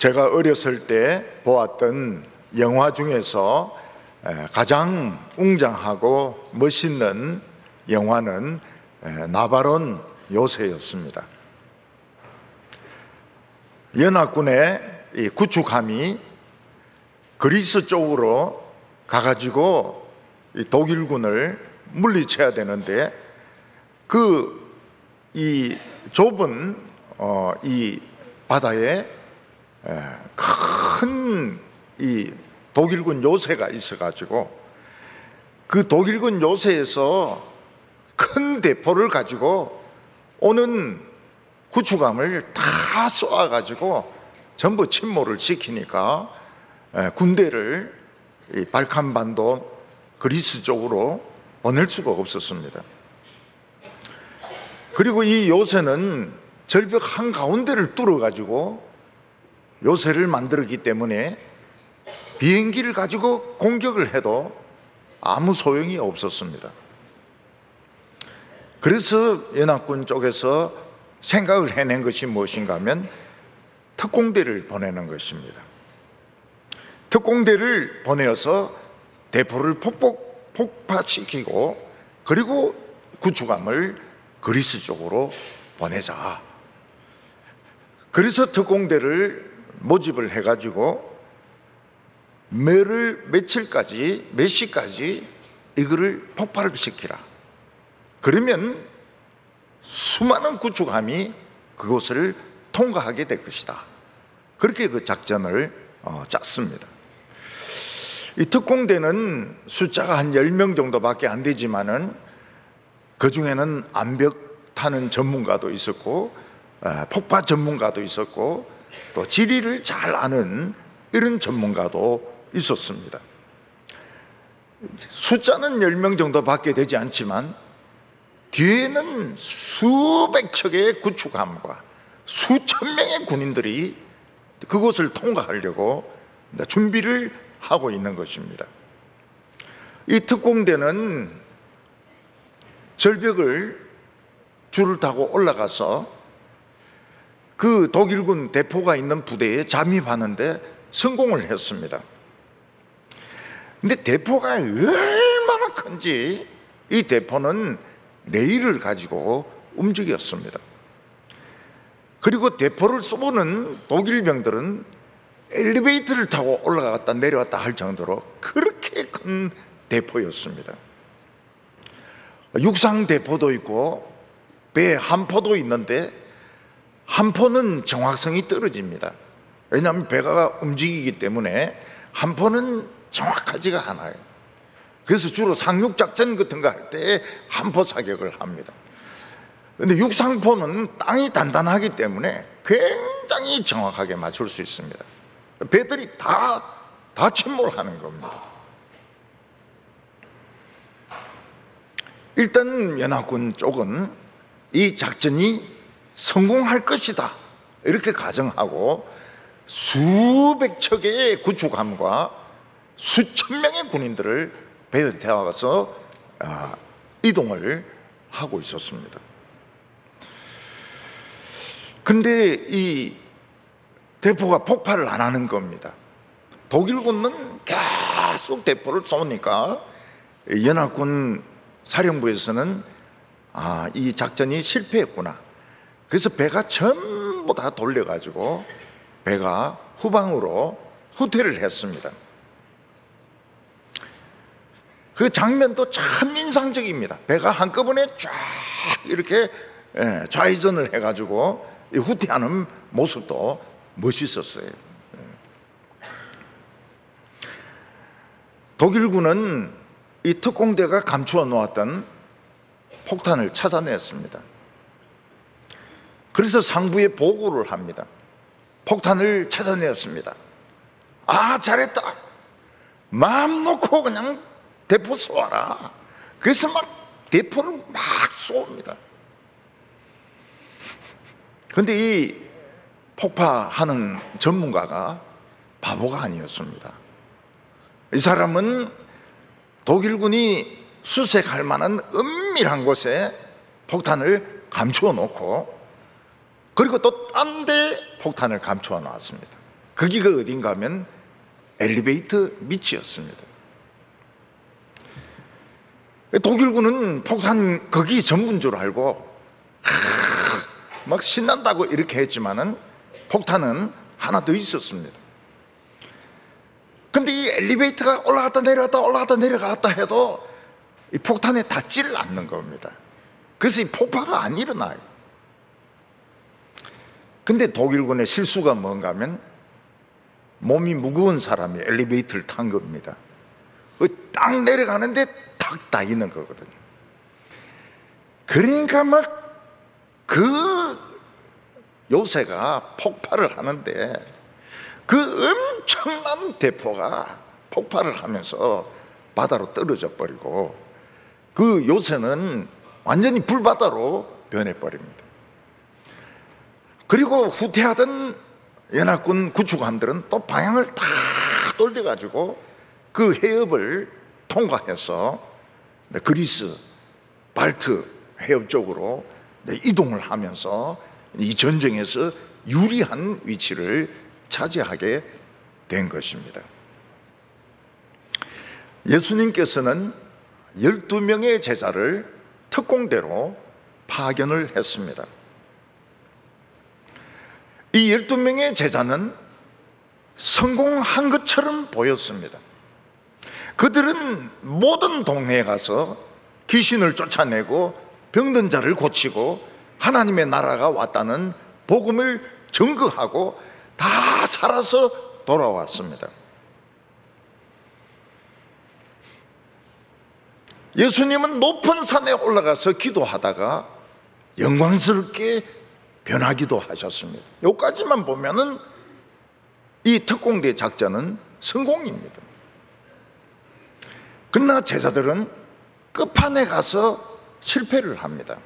제가 어렸을 때 보았던 영화 중에서 가장 웅장하고 멋있는 영화는 나바론 요새였습니다. 연합군의 이 구축함이 그리스 쪽으로 가가지고 이 독일군을 물리쳐야 되는데 이 좁은 이 바다에 큰 이 독일군 요새가 있어가지고 그 독일군 요새에서 큰 대포를 가지고 오는 구축함을 다 쏘아가지고 전부 침몰을 시키니까 군대를 이 발칸반도 그리스 쪽으로 보낼 수가 없었습니다. 그리고 이 요새는 절벽 한가운데를 뚫어가지고 요새를 만들었기 때문에 비행기를 가지고 공격을 해도 아무 소용이 없었습니다. 그래서 연합군 쪽에서 생각을 해낸 것이 무엇인가 하면 특공대를 보내는 것입니다. 특공대를 보내어서 대포를 폭파시키고 그리고 구축함을 그리스 쪽으로 보내자. 그래서 특공대를 모집을 해가지고 몇 시까지 이거를 폭발을 시키라. 그러면 수많은 구축함이 그곳을 통과하게 될 것이다. 그렇게 그 작전을 짰습니다. 이 특공대는 숫자가 한 10명 정도밖에 안 되지만은 그 중에는 암벽 타는 전문가도 있었고 폭파 전문가도 있었고 또 지리를 잘 아는 이런 전문가도 있었습니다. 숫자는 10명 정도밖에 되지 않지만 뒤에는 수백 척의 구축함과 수천 명의 군인들이 그곳을 통과하려고 준비를 하고 있는 것입니다. 이 특공대는 절벽을 줄을 타고 올라가서 그 독일군 대포가 있는 부대에 잠입하는데 성공을 했습니다. 근데 대포가 얼마나 큰지 이 대포는 레일을 가지고 움직였습니다. 그리고 대포를 쏘는 독일 병들은 엘리베이터를 타고 올라갔다 내려왔다 할 정도로 그렇게 큰 대포였습니다. 육상 대포도 있고 배 함포도 있는데 함포는 정확성이 떨어집니다. 왜냐하면 배가 움직이기 때문에 함포는 정확하지가 않아요. 그래서 주로 상륙작전 같은 거 할 때 함포 사격을 합니다. 그런데 육상포는 땅이 단단하기 때문에 굉장히 정확하게 맞출 수 있습니다. 배들이 다 침몰하는 겁니다. 일단 연합군 쪽은 이 작전이 성공할 것이다 이렇게 가정하고 수백 척의 구축함과 수천 명의 군인들을 배에 태워서 이동을 하고 있었습니다. 근데 이 대포가 폭발을 안 하는 겁니다. 독일군은 계속 대포를 쏘니까 연합군 사령부에서는 이 작전이 실패했구나. 그래서 배가 전부 다 돌려가지고 배가 후방으로 후퇴를 했습니다. 그 장면도 참 인상적입니다. 배가 한꺼번에 쫙 이렇게 좌회전을 해가지고 후퇴하는 모습도 멋있었어요. 독일군은 이 특공대가 감추어 놓았던 폭탄을 찾아냈습니다. 그래서 상부에 보고를 합니다. 폭탄을 찾아냈습니다. 잘했다. 마음 놓고 그냥 대포 쏘아라. 그래서 막 대포를 막 쏩니다. 그런데 이 폭파하는 전문가가 바보가 아니었습니다. 이 사람은 독일군이 수색할 만한 은밀한 곳에 폭탄을 감추어 놓고 그리고 또 딴 데 폭탄을 감추어 놨습니다. 거기가 어딘가 하면 엘리베이터 밑이었습니다. 독일군은 폭탄 거기 전문 줄 알고 막 신난다고 이렇게 했지만은 폭탄은 하나 더 있었습니다. 근데 이 엘리베이터가 올라갔다 내려갔다 해도 이 폭탄에 닿지를 않는 겁니다. 그래서 이 폭파가 안 일어나요. 근데 독일군의 실수가 뭔가 하면 몸이 무거운 사람이 엘리베이터를 탄 겁니다. 딱 내려가는데 탁 닿이는 거거든요. 그러니까 막 그 요새가 폭발을 하는데 그 엄청난 대포가 폭발을 하면서 바다로 떨어져 버리고 그 요새는 완전히 불바다로 변해버립니다. 그리고 후퇴하던 연합군 구축함들은 또 방향을 다 돌려가지고 그 해협을 통과해서 그리스, 발트 해협 쪽으로 이동을 하면서 이 전쟁에서 유리한 위치를 차지하게 된 것입니다. 예수님께서는 12명의 제자를 특공대로 파견을 했습니다. 이 12명의 제자는 성공한 것처럼 보였습니다. 그들은 모든 동네에 가서 귀신을 쫓아내고 병든 자를 고치고 하나님의 나라가 왔다는 복음을 증거하고 다 살아서 돌아왔습니다. 예수님은 높은 산에 올라가서 기도하다가 영광스럽게 변하기도 하셨습니다. 여기까지만 보면은 이 특공대 작전은 성공입니다. 그러나 제자들은 끝판에 가서 실패를 합니다.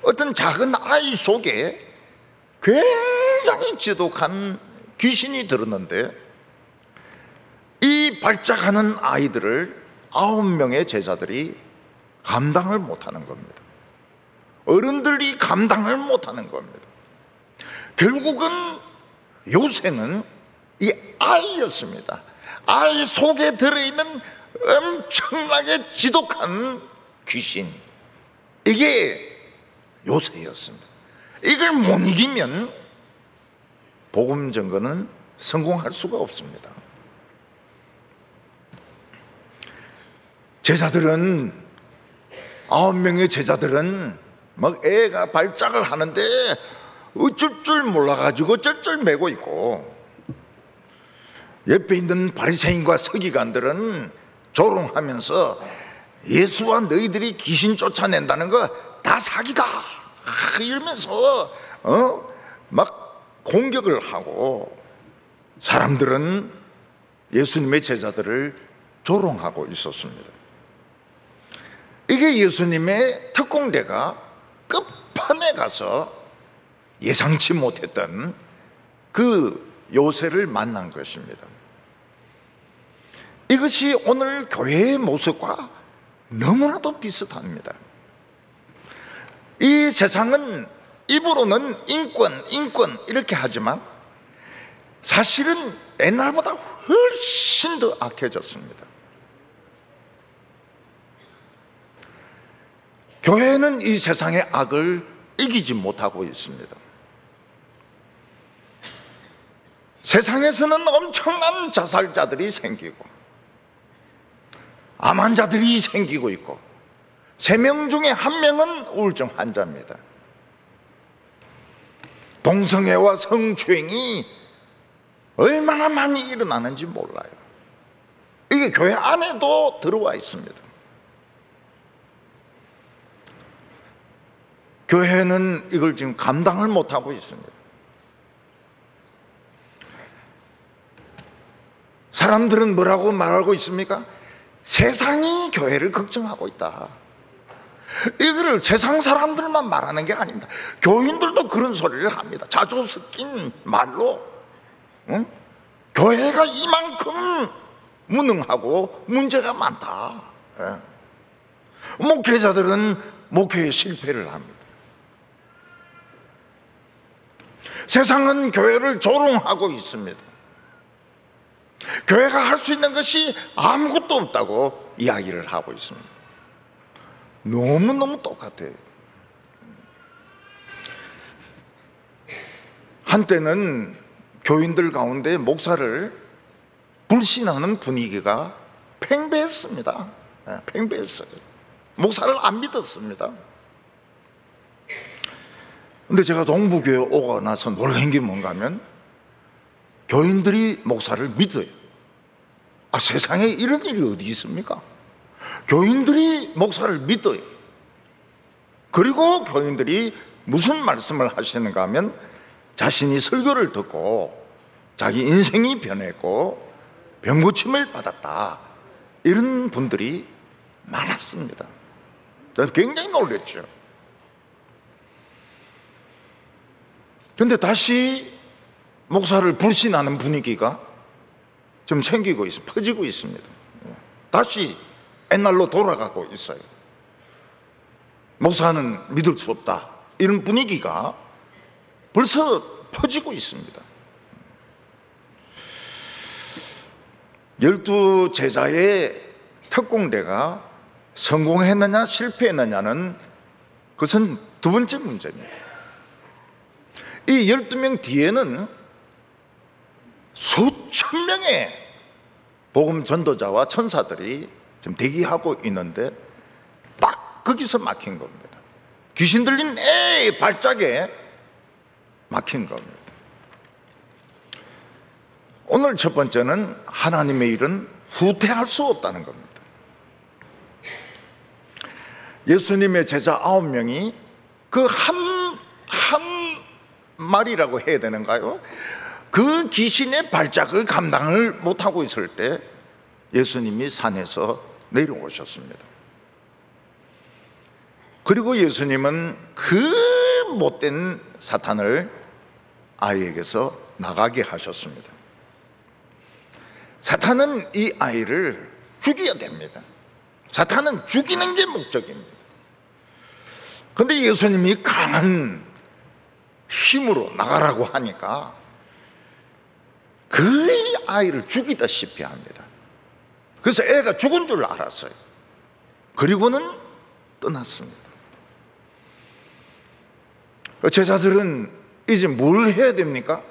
어떤 작은 아이 속에 굉장히 지독한 귀신이 들었는데 이 발작하는 아이들을 9명의 제자들이 감당을 못하는 겁니다. 어른들이 감당을 못하는 겁니다. 결국은 요새는 이 아이였습니다. 아이 속에 들어있는 엄청나게 지독한 귀신, 이게 요새였습니다. 이걸 못 이기면 복음 전거는 성공할 수가 없습니다. 제자들은 9명의 제자들은 막 애가 발작을 하는데 어쩔 줄 몰라가지고 쩔쩔매고 있고, 옆에 있는 바리새인과 서기관들은 조롱하면서 예수와 너희들이 귀신 쫓아낸다는 거 다 사기다 이러면서 막 공격을 하고, 사람들은 예수님의 제자들을 조롱하고 있었습니다. 이게 예수님의 특공대가 끝판에 가서 예상치 못했던 그 요새를 만난 것입니다. 이것이 오늘 교회의 모습과 너무나도 비슷합니다. 이 세상은 입으로는 인권 이렇게 하지만 사실은 옛날보다 훨씬 더 악해졌습니다. 교회는 이 세상의 악을 이기지 못하고 있습니다. 세상에서는 엄청난 자살자들이 생기고 암 환자들이 생기고 있고 3명 중에 1명은 우울증 환자입니다. 동성애와 성추행이 얼마나 많이 일어나는지 몰라요. 이게 교회 안에도 들어와 있습니다. 교회는 이걸 지금 감당을 못하고 있습니다. 사람들은 뭐라고 말하고 있습니까? 세상이 교회를 걱정하고 있다. 이거를 세상 사람들만 말하는 게 아닙니다. 교인들도 그런 소리를 합니다. 자주 섞인 말로. 교회가 이만큼 무능하고 문제가 많다. 목회자들은 목회에 실패를 합니다. 세상은 교회를 조롱하고 있습니다. 교회가 할 수 있는 것이 아무것도 없다고 이야기를 하고 있습니다. 너무너무 똑같아요. 한때는 교인들 가운데 목사를 불신하는 분위기가 팽배했습니다. 팽배했어요. 목사를 안 믿었습니다. 근데 제가 동부교회 오고 나서 놀란 게 뭔가 하면 교인들이 목사를 믿어요. 세상에 이런 일이 어디 있습니까? 교인들이 목사를 믿어요. 그리고 교인들이 무슨 말씀을 하시는가 하면 자신이 설교를 듣고 자기 인생이 변했고 병고침을 받았다, 이런 분들이 많았습니다. 저는 굉장히 놀랐죠. 그런데 다시 목사를 불신하는 분위기가 좀 생기고 있어요. 퍼지고 있습니다. 다시 옛날로 돌아가고 있어요. 목사는 믿을 수 없다, 이런 분위기가 벌써 퍼지고 있습니다. 12 제자의 특공대가 성공했느냐 실패했느냐는 그것은 두 번째 문제입니다. 이 12명 뒤에는 수천 명의 복음 전도자와 천사들이 지금 대기하고 있는데 딱 거기서 막힌 겁니다. 귀신 들린 애의 발작에 막힌 겁니다. 오늘 첫 번째는 하나님의 일은 후퇴할 수 없다는 겁니다. 예수님의 제자 9명이 그 한 마리라고 해야 되는가요? 그 귀신의 발작을 감당을 못하고 있을 때 예수님이 산에서 내려오셨습니다. 그리고 예수님은 그 못된 사탄을 아이에게서 나가게 하셨습니다. 사탄은 이 아이를 죽여야 됩니다. 사탄은 죽이는 게 목적입니다. 그런데 예수님이 강한 힘으로 나가라고 하니까 그 아이를 죽이다시피 합니다. 그래서 애가 죽은 줄 알았어요. 그리고는 떠났습니다. 제자들은 이제 뭘 해야 됩니까?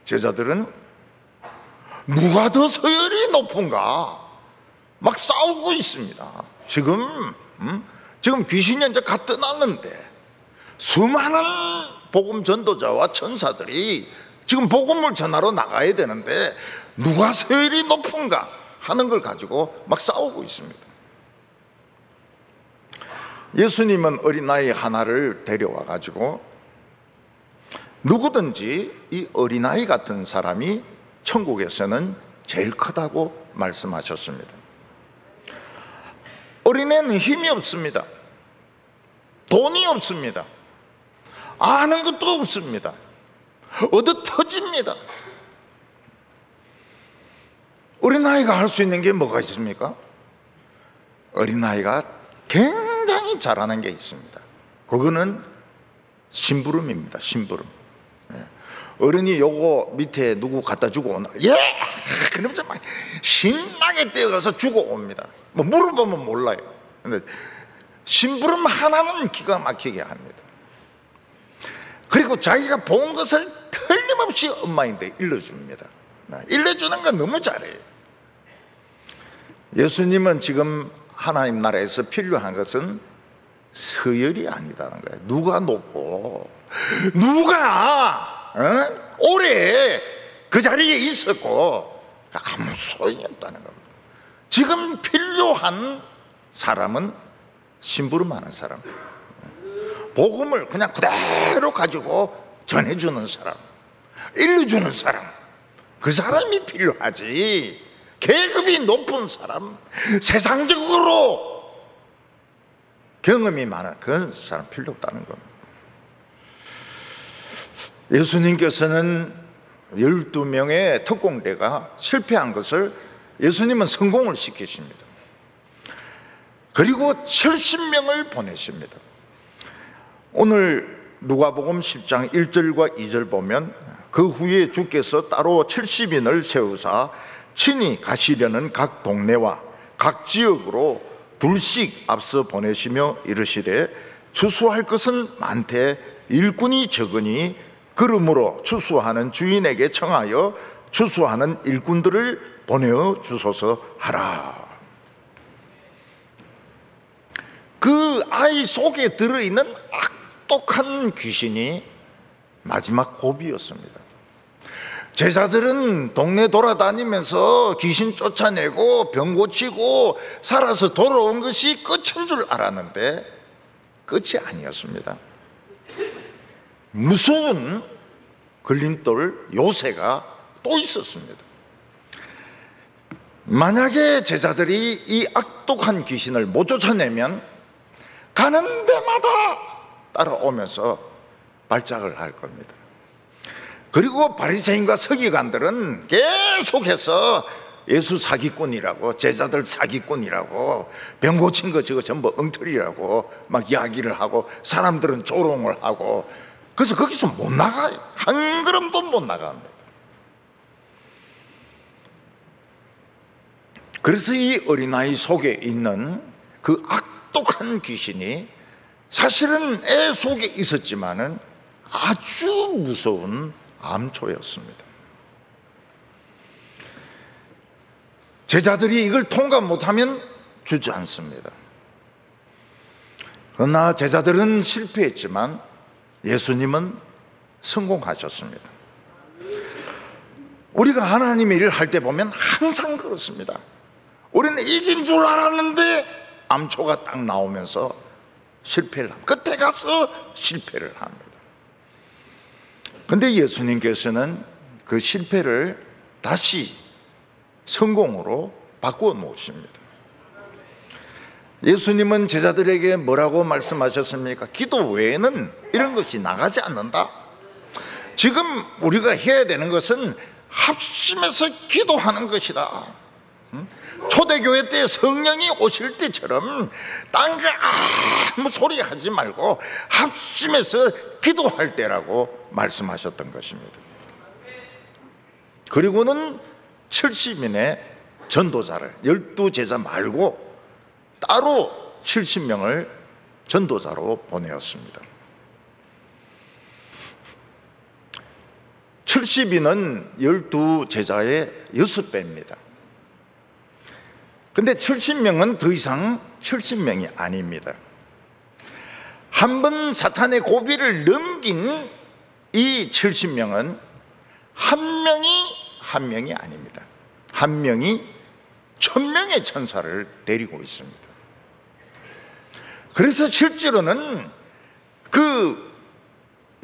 제자들은 누가 더 서열이 높은가 막 싸우고 있습니다. 지금 귀신이 이제 가 떠났는데 수많은 복음 전도자와 천사들이 지금 복음을 전하러 나가야 되는데 누가 서열이 높은가 하는 걸 가지고 막 싸우고 있습니다. 예수님은 어린아이 하나를 데려와 가지고 누구든지 이 어린아이 같은 사람이 천국에서는 제일 크다고 말씀하셨습니다. 어린애는 힘이 없습니다. 돈이 없습니다. 아는 것도 없습니다. 얻어 터집니다. 어린아이가 할 수 있는 게 뭐가 있습니까? 어린아이가 굉장히 잘하는 게 있습니다. 그거는 심부름입니다. 심부름. 어른이 요거 밑에 누구 갖다 주고 오나, 예! 그러면서 막 신나게 뛰어가서 주고 옵니다. 뭐 물어보면 몰라요. 근데 심부름 하나는 기가 막히게 합니다. 그리고 자기가 본 것을 틀림없이 엄마인데 일러줍니다. 일러주는 건 너무 잘해요. 예수님은 지금 하나님 나라에서 필요한 것은 서열이 아니다는 거예요. 누가 높고 누가 오래 그 자리에 있었고 아무 소용이 없다는 겁니다. 지금 필요한 사람은 심부름하는 사람, 복음을 그냥 그대로 가지고 전해주는 사람, 일러주는 사람, 그 사람이 필요하지. 계급이 높은 사람, 세상적으로 경험이 많은 그런 사람 필요 없다는 겁니다. 예수님께서는 12명의 특공대가 실패한 것을 예수님은 성공을 시키십니다. 그리고 70명을 보내십니다. 오늘 누가복음 10장 1절과 2절 보면 그 후에 주께서 따로 70인을 세우사 친히 가시려는 각 동네와 각 지역으로 둘씩 앞서 보내시며 이르시되 추수할 것은 많되 일꾼이 적으니 그러므로 추수하는 주인에게 청하여 추수하는 일꾼들을 보내어 주소서 하라. 그 아이 속에 들어있는 악독한 귀신이 마지막 고비였습니다. 제자들은 동네 돌아다니면서 귀신 쫓아내고 병 고치고 살아서 돌아온 것이 끝인 줄 알았는데 끝이 아니었습니다. 무서운 걸림돌 요새가 또 있었습니다. 만약에 제자들이 이 악독한 귀신을 못 쫓아내면 가는 데마다 따라오면서 발작을 할 겁니다. 그리고 바리새인과 서기관들은 계속해서 예수 사기꾼이라고, 제자들 사기꾼이라고, 병 고친 거 저거 전부 엉터리라고 막 이야기를 하고 사람들은 조롱을 하고, 그래서 거기서 못 나가요. 한 걸음도 못 나갑니다. 그래서 이 어린아이 속에 있는 그 악독한 귀신이 사실은 애 속에 있었지만은 아주 무서운 암초였습니다. 제자들이 이걸 통과 못하면 주저앉습니다. 그러나 제자들은 실패했지만 예수님은 성공하셨습니다. 우리가 하나님의 일을 할 때 보면 항상 그렇습니다. 우리는 이긴 줄 알았는데 암초가 딱 나오면서 실패를 합니다. 끝에 가서 실패를 합니다. 그런데 예수님께서는 그 실패를 다시 성공으로 바꾸어 놓으십니다. 예수님은 제자들에게 뭐라고 말씀하셨습니까? 기도 외에는 이런 것이 나가지 않는다. 지금 우리가 해야 되는 것은 합심해서 기도하는 것이다. 초대교회 때 성령이 오실 때처럼 딴 거 아무 소리 하지 말고 합심해서 기도할 때라고 말씀하셨던 것입니다. 그리고는 70인의 전도자를, 12제자 말고 따로 70명을 전도자로 보내었습니다. 70인은 12제자의 6배입니다. 근데 70명은 더 이상 70명이 아닙니다. 한 번 사탄의 고비를 넘긴 이 70명은 한 명이 아닙니다. 한 명이 1000명의 천사를 데리고 있습니다. 그래서 실제로는 그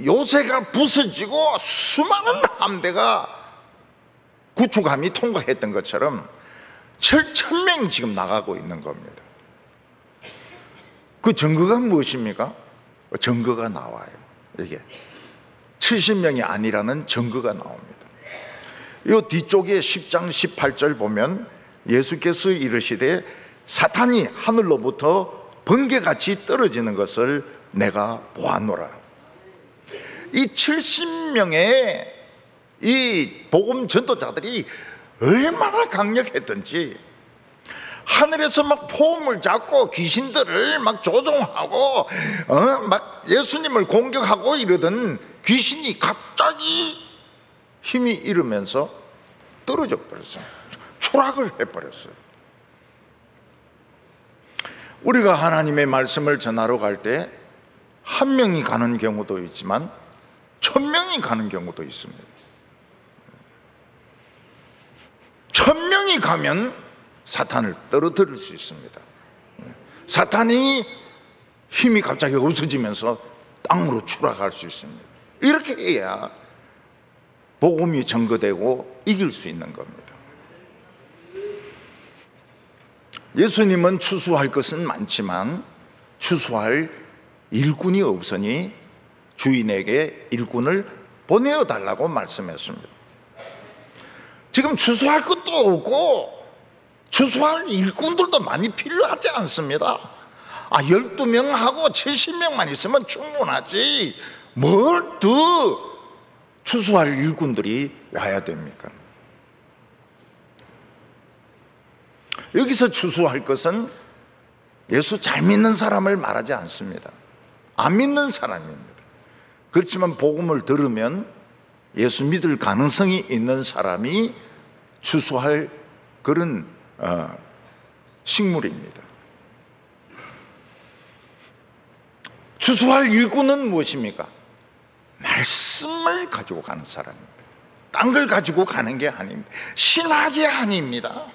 요새가 부서지고 수많은 함대가 구축함이 통과했던 것처럼 7,000명 지금 나가고 있는 겁니다. 그 증거가 무엇입니까? 증거가 나와요. 이게 70명이 아니라는 증거가 나옵니다. 이 뒤쪽에 10장 18절 보면 예수께서 이르시되 사탄이 하늘로부터 번개같이 떨어지는 것을 내가 보았노라. 이 70명의 이 복음 전도자들이 얼마나 강력했던지, 하늘에서 막 포음을 잡고 귀신들을 막 조종하고 막 예수님을 공격하고 이러던 귀신이 갑자기 힘이 잃으면서 떨어져 버렸어요. 추락을 해버렸어요. 우리가 하나님의 말씀을 전하러 갈 때 한 명이 가는 경우도 있지만 1000명이 가는 경우도 있습니다. 1000명이 가면 사탄을 떨어뜨릴 수 있습니다. 사탄이 힘이 갑자기 없어지면서 땅으로 추락할 수 있습니다. 이렇게 해야 복음이 전거되고 이길 수 있는 겁니다. 예수님은 추수할 것은 많지만 추수할 일꾼이 없으니 주인에게 일꾼을 보내어 달라고 말씀했습니다. 지금 추수할 것도 없고 추수할 일꾼들도 많이 필요하지 않습니다. 12명하고 70명만 있으면 충분하지 뭘 더 추수할 일꾼들이 와야 됩니까? 여기서 추수할 것은 예수 잘 믿는 사람을 말하지 않습니다. 안 믿는 사람입니다. 그렇지만 복음을 들으면 예수 믿을 가능성이 있는 사람이 추수할 그런 식물입니다. 추수할 일꾼은 무엇입니까? 말씀을 가지고 가는 사람입니다. 딴 걸 가지고 가는 게 아닙니다. 신학이 아닙니다.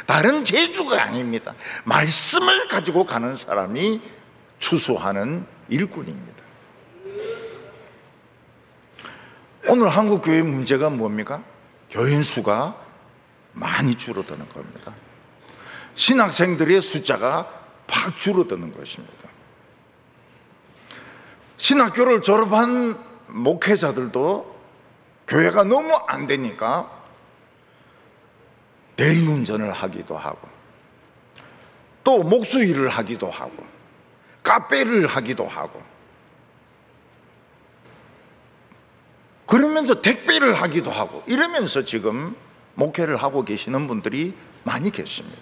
다른 재주가 아닙니다. 말씀을 가지고 가는 사람이 추수하는 일꾼입니다. 오늘 한국 교회 문제가 뭡니까? 교인 수가 많이 줄어드는 겁니다. 신학생들의 숫자가 팍 줄어드는 것입니다. 신학교를 졸업한 목회자들도 교회가 너무 안 되니까 대리운전을 하기도 하고, 또 목수일을 하기도 하고, 카페를 하기도 하고, 그러면서 택배를 하기도 하고, 이러면서 지금 목회를 하고 계시는 분들이 많이 계십니다.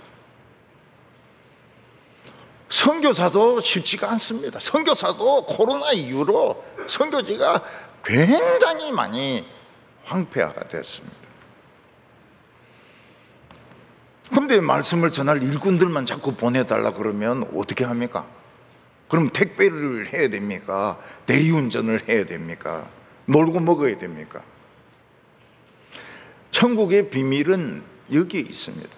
선교사도 쉽지가 않습니다. 선교사도 코로나 이후로 선교지가 굉장히 많이 황폐화가 됐습니다. 그런데 말씀을 전할 일꾼들만 자꾸 보내달라 그러면 어떻게 합니까? 그럼 택배를 해야 됩니까? 대리운전을 해야 됩니까? 놀고 먹어야 됩니까? 천국의 비밀은 여기에 있습니다.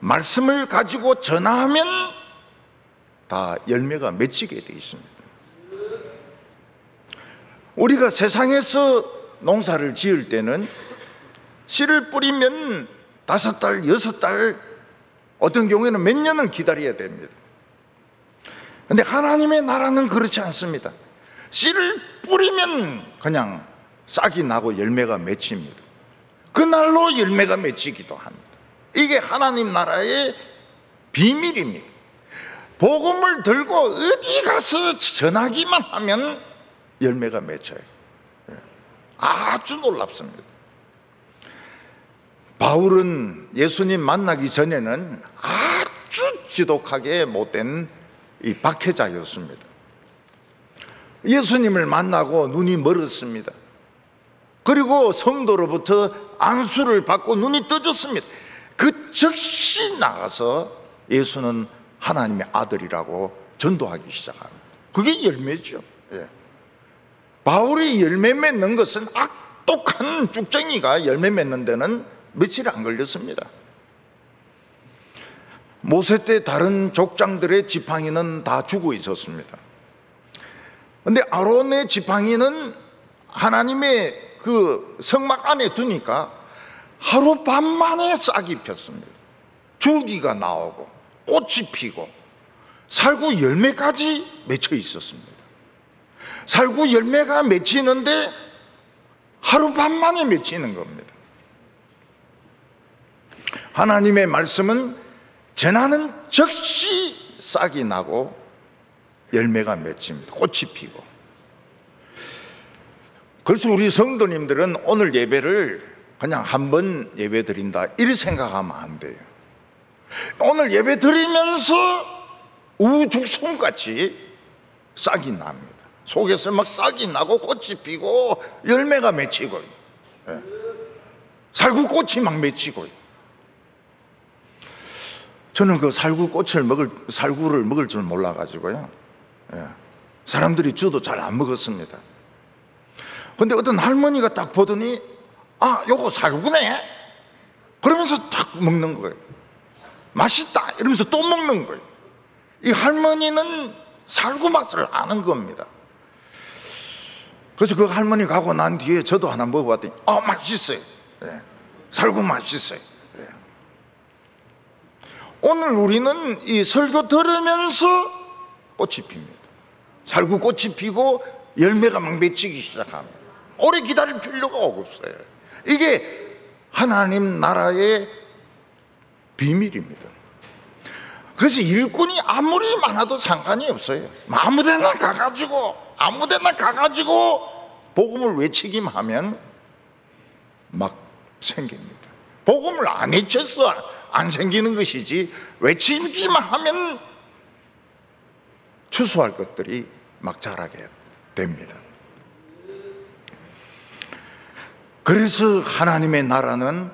말씀을 가지고 전하면 다 열매가 맺히게 되어 있습니다. 우리가 세상에서 농사를 지을 때는 씨를 뿌리면 5달, 6달, 어떤 경우에는 몇 년을 기다려야 됩니다. 그런데 하나님의 나라는 그렇지 않습니다. 씨를 뿌리면 그냥 싹이 나고 열매가 맺힙니다. 그날로 열매가 맺히기도 합니다. 이게 하나님 나라의 비밀입니다. 복음을 들고 어디 가서 전하기만 하면 열매가 맺혀요. 아주 놀랍습니다. 바울은 예수님 만나기 전에는 아주 지독하게 못된 이 박해자였습니다. 예수님을 만나고 눈이 멀었습니다. 그리고 성도로부터 안수를 받고 눈이 떠졌습니다. 그 즉시 나가서 예수는 하나님의 아들이라고 전도하기 시작합니다. 그게 열매죠. 예. 바울이 열매 맺는 것은 악독한 쭉쟁이가 열매 맺는 데는 며칠 안 걸렸습니다. 모세 때 다른 족장들의 지팡이는 다 죽어 있었습니다. 그런데 아론의 지팡이는 하나님의 그 성막 안에 두니까 하룻밤 만에 싹이 폈습니다. 줄기가 나오고 꽃이 피고 살구 열매까지 맺혀 있었습니다. 살구 열매가 맺히는데 하룻밤 만에 맺히는 겁니다. 하나님의 말씀은 전하는 즉시 싹이 나고 열매가 맺힙니다. 꽃이 피고. 그래서 우리 성도님들은 오늘 예배를 그냥 한 번 예배 드린다 이렇게 생각하면 안 돼요. 오늘 예배 드리면서 우죽순같이 싹이 납니다. 속에서 막 싹이 나고 꽃이 피고 열매가 맺히고, 살구꽃이 막 맺히고. 저는 그 살구를 먹을 줄 몰라가지고요. 사람들이 줘도 잘 안 먹었습니다. 근데 어떤 할머니가 딱 보더니, 아, 요거 살구네? 그러면서 딱 먹는 거예요. 맛있다! 이러면서 또 먹는 거예요. 이 할머니는 살구 맛을 아는 겁니다. 그래서 그 할머니 가고 난 뒤에 저도 하나 먹어봤더니, 맛있어요. 살구 맛있어요. 오늘 우리는 이 설교 들으면서 꽃이 핍니다. 살구 꽃이 피고 열매가 막 맺히기 시작합니다. 오래 기다릴 필요가 없어요. 이게 하나님 나라의 비밀입니다. 그래서 일꾼이 아무리 많아도 상관이 없어요. 아무데나 가가지고 아무데나 가가지고 복음을 외치기만 하면 막 생깁니다. 복음을 안 외쳐서 안 생기는 것이지 외치기만 하면 추수할 것들이 막 자라게 됩니다. 그래서 하나님의 나라는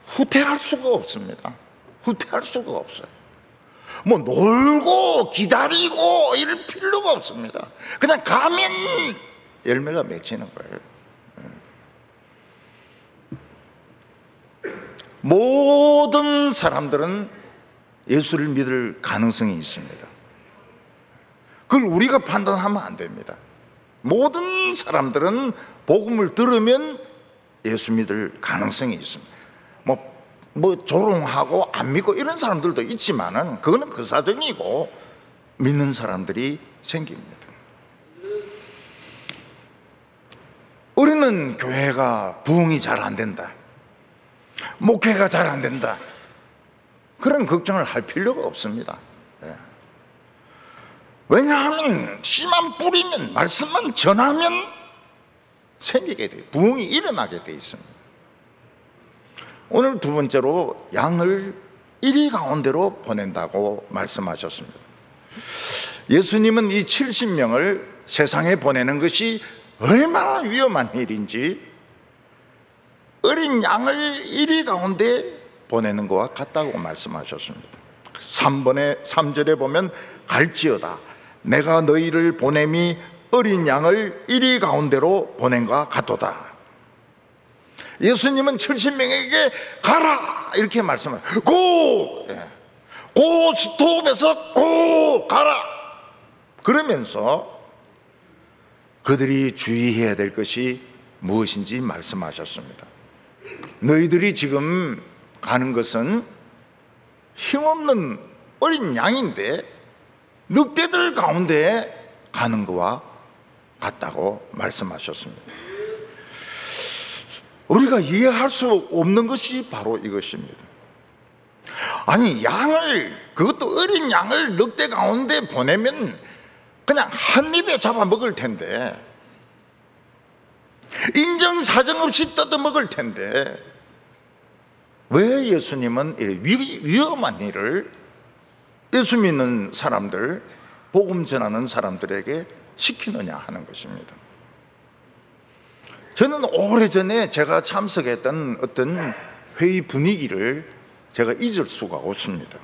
후퇴할 수가 없습니다. 후퇴할 수가 없어요. 뭐 놀고 기다리고 이럴 필요가 없습니다. 그냥 가면 열매가 맺히는 거예요. 모든 사람들은 예수를 믿을 가능성이 있습니다. 그걸 우리가 판단하면 안 됩니다. 모든 사람들은 복음을 들으면 예수 믿을 가능성이 있습니다. 뭐 조롱하고 안 믿고 이런 사람들도 있지만은 그거는 그 사정이고 믿는 사람들이 생깁니다. 우리는 교회가 부흥이 잘 안 된다, 목회가 잘 안 된다, 그런 걱정을 할 필요가 없습니다. 왜냐하면 씨만 뿌리면, 말씀만 전하면 생기게 돼요. 부흥이 일어나게 돼 있습니다. 오늘 두 번째로 양을 이리 가운데로 보낸다고 말씀하셨습니다. 예수님은 이 70명을 세상에 보내는 것이 얼마나 위험한 일인지 어린 양을 이리 가운데 보내는 것과 같다고 말씀하셨습니다. 3절에 보면 갈지어다 내가 너희를 보냄이 어린 양을 이리 가운데로 보낸 것과 같도다. 예수님은 70명에게 가라 이렇게 말씀하세요. 고! 고 스톱에서 고 가라 그러면서 그들이 주의해야 될 것이 무엇인지 말씀하셨습니다. 너희들이 지금 가는 것은 힘없는 어린 양인데 늑대들 가운데 가는 것과 같다고 말씀하셨습니다. 우리가 이해할 수 없는 것이 바로 이것입니다. 아니 양을, 그것도 어린 양을 늑대 가운데 보내면 그냥 한 입에 잡아먹을 텐데, 인정사정 없이 뜯어먹을 텐데 왜 예수님은 위험한 일을 예수 믿는 사람들, 복음 전하는 사람들에게 시키느냐 하는 것입니다. 저는 오래전에 제가 참석했던 어떤 회의 분위기를 제가 잊을 수가 없습니다.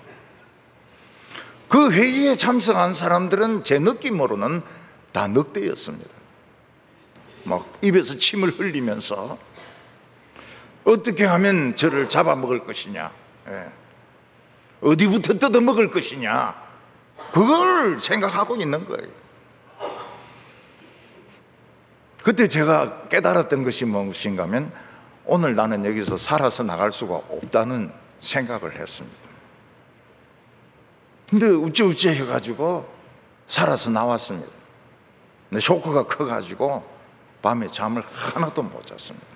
그 회의에 참석한 사람들은 제 느낌으로는 다 늑대였습니다. 막 입에서 침을 흘리면서 어떻게 하면 저를 잡아먹을 것이냐, 어디부터 뜯어먹을 것이냐, 그걸 생각하고 있는 거예요. 그때 제가 깨달았던 것이 무엇인가 하면 오늘 나는 여기서 살아서 나갈 수가 없다는 생각을 했습니다. 근데 우째우째 해가지고 살아서 나왔습니다. 근데 쇼크가 커가지고 밤에 잠을 하나도 못 잤습니다.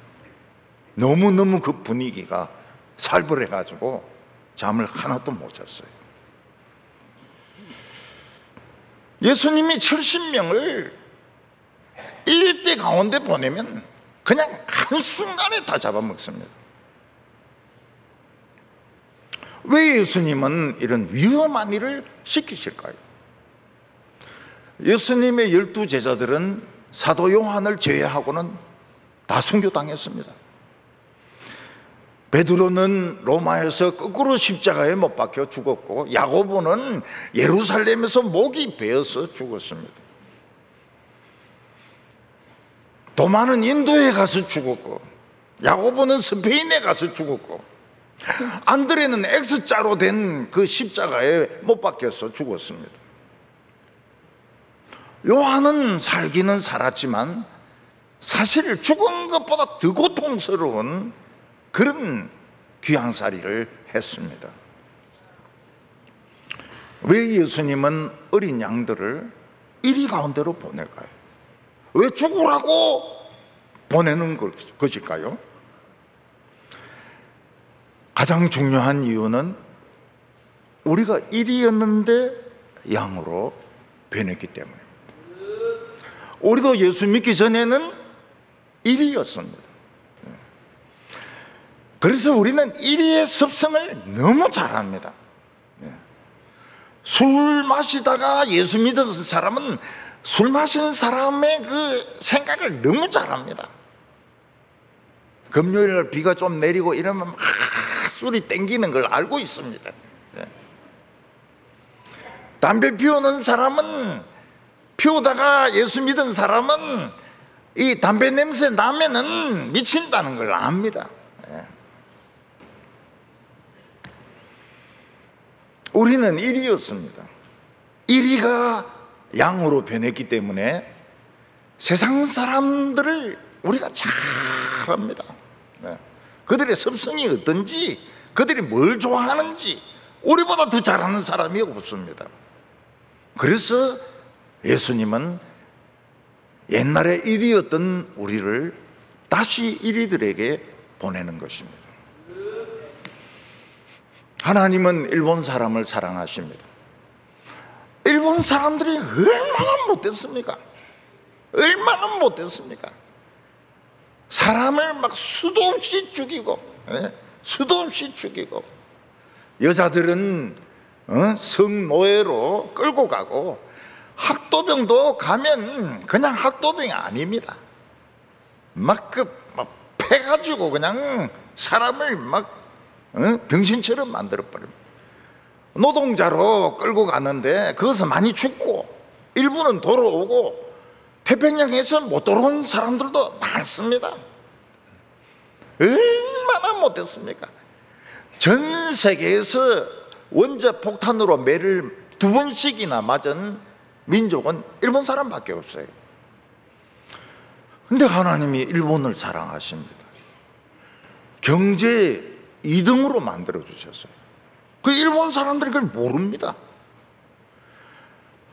너무너무 그 분위기가 살벌해가지고 잠을 하나도 못 잤어요. 예수님이 70명을 일대 가운데 보내면 그냥 한순간에 다 잡아먹습니다. 왜 예수님은 이런 위험한 일을 시키실까요? 예수님의 12 제자들은 사도 요한을 제외하고는 다 순교당했습니다. 베드로는 로마에서 거꾸로 십자가에 못 박혀 죽었고, 야고보는 예루살렘에서 목이 베어서 죽었습니다. 도마는 인도에 가서 죽었고, 야고보는 스페인에 가서 죽었고, 안드레는 X자로 된 그 십자가에 못 박혀서 죽었습니다. 요한은 살기는 살았지만 사실 죽은 것보다 더 고통스러운 그런 귀양살이를 했습니다. 왜 예수님은 어린 양들을 이리 가운데로 보낼까요? 왜 죽으라고 보내는 것일까요? 가장 중요한 이유는 우리가 일이었는데 양으로 변했기 때문입니다. 우리도 예수 믿기 전에는 이리였습니다. 그래서 우리는 이리의 습성을 너무 잘합니다. 술 마시다가 예수 믿은 사람은 술 마시는 사람의 그 생각을 너무 잘합니다. 금요일 비가 좀 내리고 이러면 막 술이 땡기는 걸 알고 있습니다. 담배 피우는 사람은, 피우다가 예수 믿은 사람은 이 담배 냄새 나면은 미친다는 걸 압니다. 우리는 이리였습니다. 이리가 양으로 변했기 때문에 세상 사람들을 우리가 잘 압니다. 그들의 습성이 어떤지, 그들이 뭘 좋아하는지 우리보다 더 잘 아는 사람이 없습니다. 그래서 예수님은 옛날에 이리였던 우리를 다시 이리들에게 보내는 것입니다. 하나님은 일본 사람을 사랑하십니다. 일본 사람들이 얼마나 못됐습니까? 얼마나 못됐습니까? 사람을 막 수도 없이 죽이고, 수도 없이 죽이고, 여자들은 성노예로 끌고 가고, 학도병도 가면 그냥 학도병이 아닙니다. 막 패가지고 그냥 사람을 막 병신처럼 만들어버립니다. 노동자로 끌고 갔는데 거기서 많이 죽고, 일부는 돌아오고, 태평양에서 못 돌아온 사람들도 많습니다. 얼마나 못됐습니까? 전 세계에서 원자 폭탄으로 매를 2번씩이나 맞은 민족은 일본 사람밖에 없어요. 근데 하나님이 일본을 사랑하십니다. 경제 2등으로 만들어주셨어요. 그 일본 사람들이 그걸 모릅니다.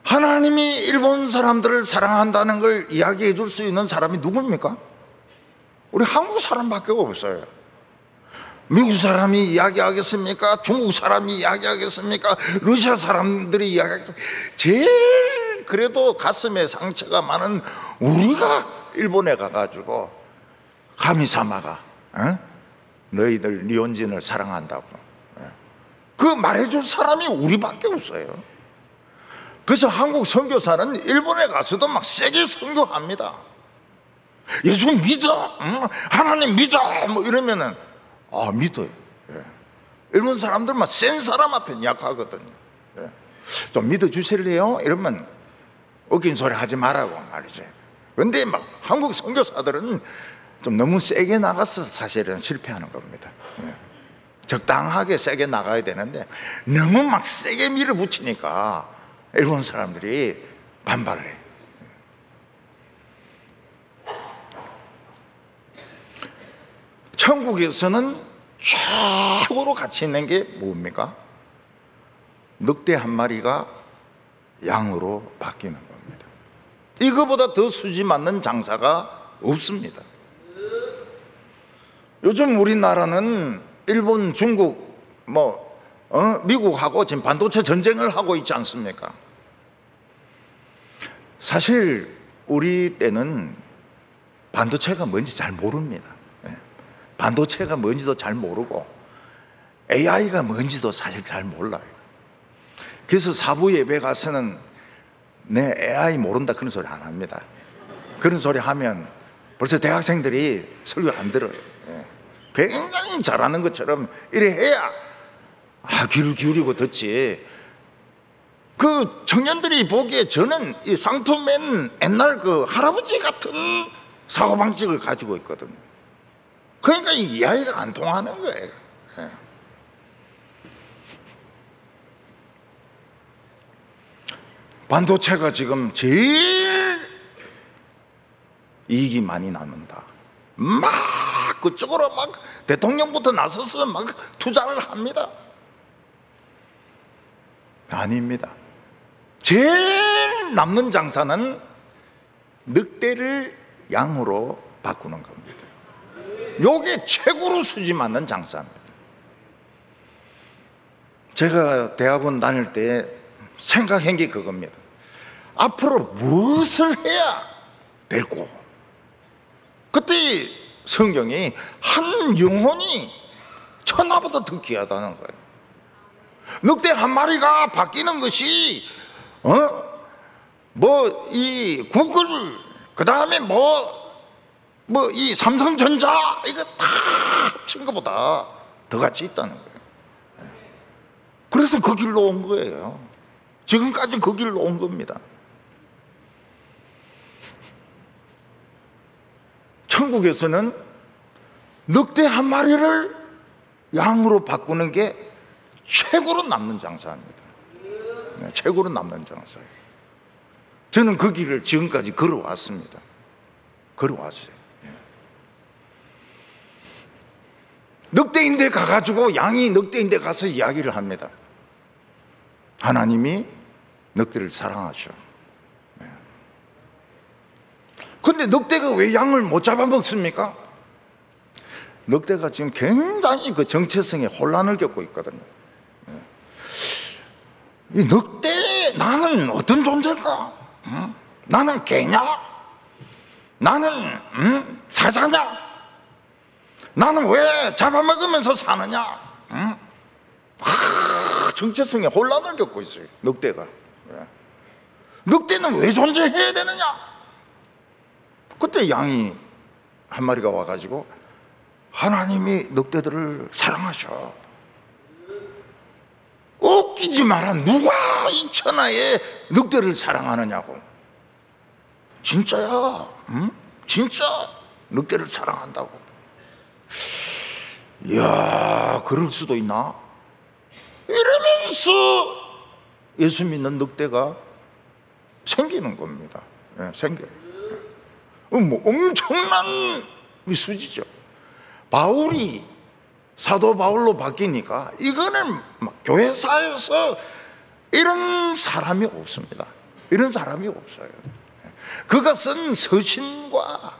하나님이 일본 사람들을 사랑한다는 걸 이야기해 줄 수 있는 사람이 누굽니까? 우리 한국 사람밖에 없어요. 미국 사람이 이야기하겠습니까? 중국 사람이 이야기하겠습니까? 러시아 사람들이 이야기하겠습니까? 제일 그래도 가슴에 상처가 많은 우리가 일본에 가가지고 가미사마가 너희들 니혼진을 사랑한다고 그 말해줄 사람이 우리밖에 없어요. 그래서 한국 선교사는 일본에 가서도 막 세게 선교합니다. 예수 믿어, 하나님 믿어, 뭐 이러면은 믿어요. 일본 사람들만 센 사람 앞에 약하거든요. 좀 믿어주실래요? 이러면 웃긴 소리 하지 말라고 말이죠. 근데 막 한국 선교사들은 좀 너무 세게 나가서 사실은 실패하는 겁니다. 적당하게 세게 나가야 되는데 너무 막 세게 밀어붙이니까 일본 사람들이 반발해. 천국에서는 최고로 가치 있는 게 뭡니까? 늑대 한 마리가 양으로 바뀌는 겁니다. 이거보다 더 수지 맞는 장사가 없습니다. 요즘 우리나라는 일본, 중국, 미국하고 지금 반도체 전쟁을 하고 있지 않습니까? 사실 우리 때는 반도체가 뭔지 잘 모릅니다. 반도체가 뭔지도 잘 모르고 AI가 뭔지도 사실 잘 몰라요. 그래서 사부 예배 가서는 내 AI 모른다 그런 소리 안 합니다. 그런 소리 하면 벌써 대학생들이 설교 안 들어요. 굉장히 잘하는 것처럼 이래 해야 귀를 기울이고 듣지. 그 청년들이 보기에 저는 이 상투맨 옛날 그 할아버지 같은 사고방식을 가지고 있거든요. 그러니까 이 이야기가 안 통하는 거예요. 반도체가 지금 제일 이익이 많이 남는다. 막 그쪽으로 막 대통령부터 나서서 막 투자를 합니다. 아닙니다. 제일 남는 장사는 늑대를 양으로 바꾸는 겁니다. 요게 최고로 수지 맞는 장사입니다. 제가 대학원 다닐 때 생각한 게 그겁니다. 앞으로 무엇을 해야 낼고, 그때 성경이 한 영혼이 천하보다 더 귀하다는 거예요. 늑대 한 마리가 바뀌는 것이 뭐 이 구글, 그 다음에 뭐 이 삼성전자 이거 다 합친 것보다 더 가치 있다는 거예요. 그래서 그 길로 온 거예요. 지금까지 그 길로 온 겁니다. 천국에서는 늑대 한 마리를 양으로 바꾸는 게 최고로 남는 장사입니다. 최고로 남는 장사예요. 저는 그 길을 지금까지 걸어왔습니다. 걸어왔어요. 늑대인데 가가지고 양이 늑대인데 가서 이야기를 합니다. 하나님이 늑대를 사랑하셔. 근데 늑대가 왜 양을 못 잡아먹습니까? 늑대가 지금 굉장히 그 정체성에 혼란을 겪고 있거든요. 이 늑대, 나는 어떤 존재일까? 나는 개냐? 나는 사자냐? 나는 왜 잡아먹으면서 사느냐? 정체성에 혼란을 겪고 있어요, 늑대가. 늑대는 왜 존재해야 되느냐? 그때 양이 한 마리가 와가지고 하나님이 늑대들을 사랑하셔. 웃기지 마라. 누가 이 천하에 늑대를 사랑하느냐고. 진짜야. 진짜 늑대를 사랑한다고. 이야, 그럴 수도 있나? 이러면서 예수 믿는 늑대가 생기는 겁니다. 생겨요. 뭐 엄청난 수지죠. 바울이 사도 바울로 바뀌니까 이거는 막 교회사에서 이런 사람이 없습니다. 이런 사람이 없어요. 그가 쓴 서신과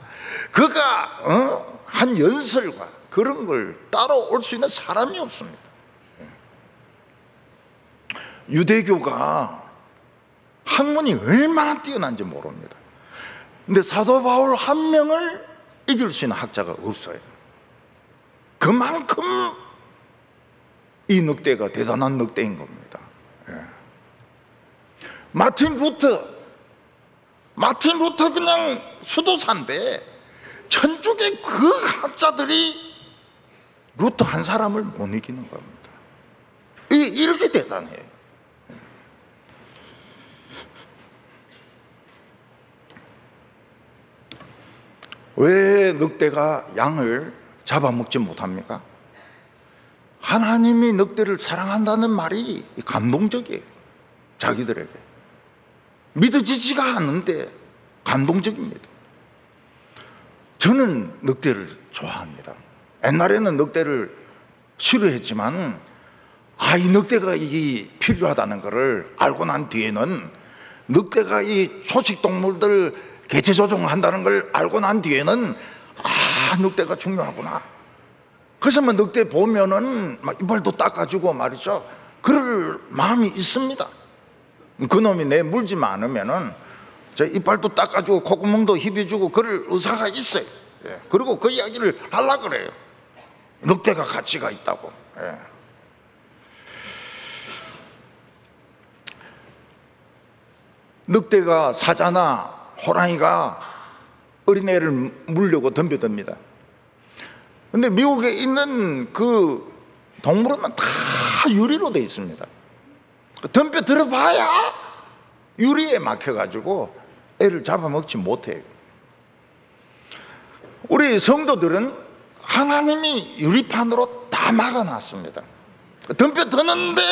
그가 한 연설과 그런 걸 따라올 수 있는 사람이 없습니다. 유대교가 학문이 얼마나 뛰어난지 모릅니다. 근데 사도 바울 한 명을 이길 수 있는 학자가 없어요. 그만큼 이 늑대가 대단한 늑대인 겁니다. 마틴 루터 그냥 수도사인데 천주교 그 학자들이 루터 한 사람을 못 이기는 겁니다. 이렇게 대단해요. 왜 늑대가 양을 잡아먹지 못합니까? 하나님이 늑대를 사랑한다는 말이 감동적이에요. 자기들에게 믿어지지가 않는데 감동적입니다. 저는 늑대를 좋아합니다. 옛날에는 늑대를 싫어했지만 이 늑대가 필요하다는 것을 알고 난 뒤에는, 늑대가 이 초식동물들 개체 조종한다는 걸 알고 난 뒤에는 늑대가 중요하구나. 그래서 뭐 늑대 보면은 막 이빨도 닦아주고 말이죠. 그럴 마음이 있습니다. 그놈이 내 물지만 않으면은 저 이빨도 닦아주고 콧구멍도 힙어주고 그럴 의사가 있어요. 그리고 그 이야기를 하려고 그래요. 늑대가 가치가 있다고. 늑대가, 사자나 호랑이가 어린애를 물려고 덤벼듭니다. 근데 미국에 있는 그 동물원은 다 유리로 되어 있습니다. 덤벼 들어봐야 유리에 막혀가지고 애를 잡아먹지 못해요. 우리 성도들은 하나님이 유리판으로 다 막아놨습니다. 덤벼 드는데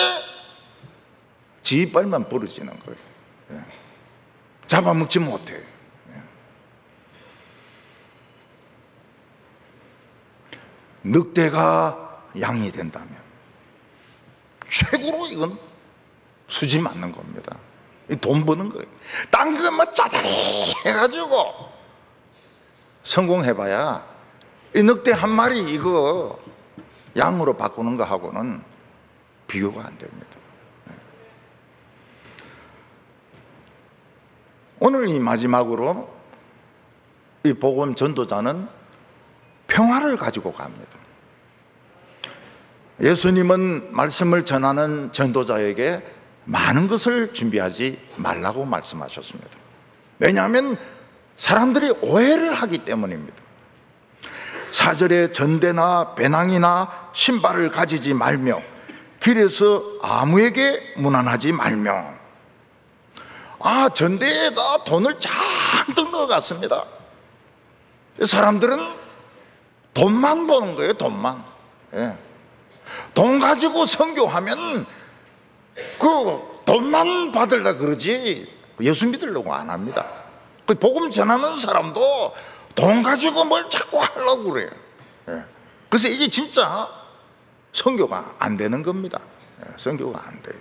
지 이빨만 부러지는 거예요. 잡아먹지 못해요. 늑대가 양이 된다면 최고로 이건 수지 맞는 겁니다. 돈 버는 거예요. 딴 것만 짜다리 해가지고 성공해봐야 이 늑대 한 마리 이거 양으로 바꾸는 거하고는 비교가 안 됩니다. 오늘 이 마지막으로 이 복음 전도자는 평화를 가지고 갑니다. 예수님은 말씀을 전하는 전도자에게 많은 것을 준비하지 말라고 말씀하셨습니다. 왜냐하면 사람들이 오해를 하기 때문입니다. 4절에 전대나 배낭이나 신발을 가지지 말며 길에서 아무에게 문안하지 말며. 전대에다 돈을 잔뜩 넣어갔습니다. 사람들은 돈만 보는 거예요. 돈만. 돈 가지고 선교하면 그 돈만 받으려 그러지 예수 믿으려고 안 합니다. 그 복음 전하는 사람도 돈 가지고 뭘 자꾸 하려고 그래요. 그래서 이게 진짜 선교가 안 되는 겁니다. 선교가 안 돼요.